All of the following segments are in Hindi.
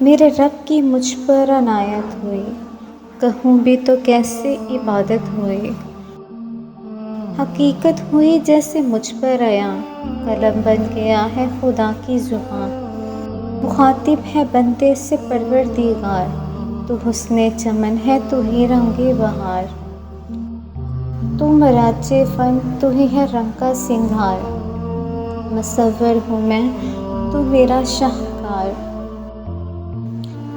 मेरे रब की मुझ पर अनायत हुई, कहूँ भी तो कैसे इबादत हुई। हकीकत हुई जैसे मुझ पर आया, कलम बन गया है खुदा की ज़ुबान। मुखातिब है बंदे से परवरदिगार, तू हुस्ने चमन है तू ही रंगे बहार। तू मराचे फ़न तू ही है रंग का सिंगार, मुसव्वर हूँ मैं तू मेरा शाहकार।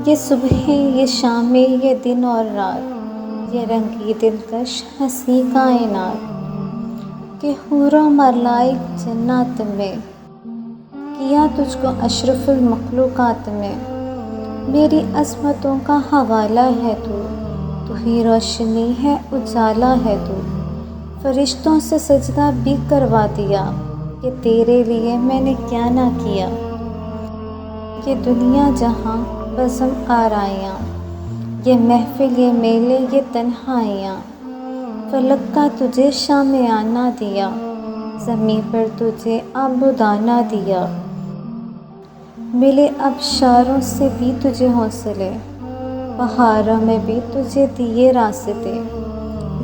ये सुबह ये शामें ये दिन और रात, ये रंगी दिलकश हंसी कायनात। कि हूरों मलाइक जन्नत में, किया तुझको अशरफुल मखलूक़ात में। मेरी अज़मतों का हवाला है तू ही रोशनी है उजाला है तू। फरिश्तों से सजदा भी करवा दिया, कि तेरे लिए मैंने क्या ना किया। ये दुनिया जहाँ बज़म आराइयाँ, ये महफ़िल ये मेले ये तन्हाइयाँ। फ़लक का तुझे शामियाना दिया, ज़मीं पर तुझे आबूदाना दिया। मिले अबशारों से भी तुझे हौसले, पहाड़ों में भी तुझे दिए रास्ते।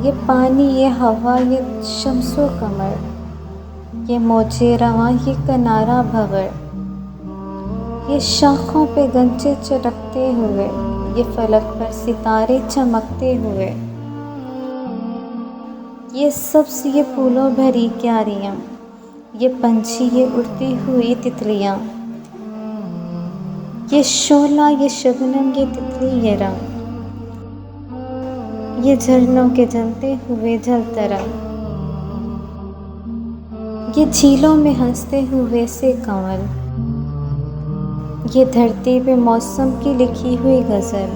ये पानी ये हवा ये शम्सो कमर, ये मौजे रवां ये किनारा भंवर। ये शाखों पे गंजे चटकते हुए, ये फलक पर सितारे चमकते हुए। ये सब्ज़ ये फूलों भरी क्यारियाँ, ये पंछी ये उड़ती हुई तितलियाँ। ये शोला ये शबनम ये तितली ये रंग, ये झरनों के जलते हुए जलतरंग। ये झीलों में हंसते हुए से कंवल, ये धरती पे मौसम की लिखी हुई गज़ल।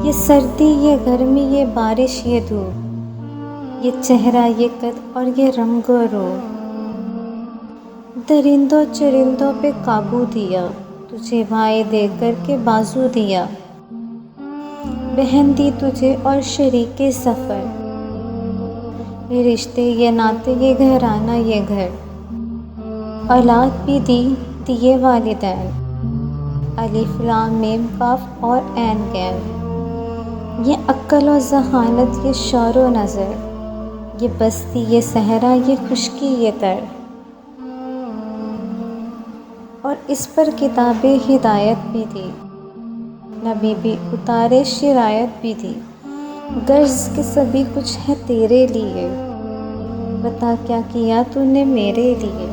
ये सर्दी ये गर्मी ये बारिश ये धूप, ये चेहरा ये कद और ये रंग रूप। दरिंदों चरिंदों पे काबू दिया, तुझे भाई देकर के बाजू दिया। बहन दी तुझे और शरीके सफ़र, ये रिश्ते ये नाते ये घराना ये घर। औलाद भी दी दिए वालिदैन, अलिफ लाम मीम काफ और ऐन गैन। ये अक्ल और ज़हानत ये शौर व नज़र, ये बस्ती ये सहरा ये खुशकी ये तर। और इस पर किताबे हिदायत भी थी, नबी भी उतारे शिरायत भी थी। गर्ज़ के सभी कुछ है तेरे लिए, बता क्या किया तूने मेरे लिए।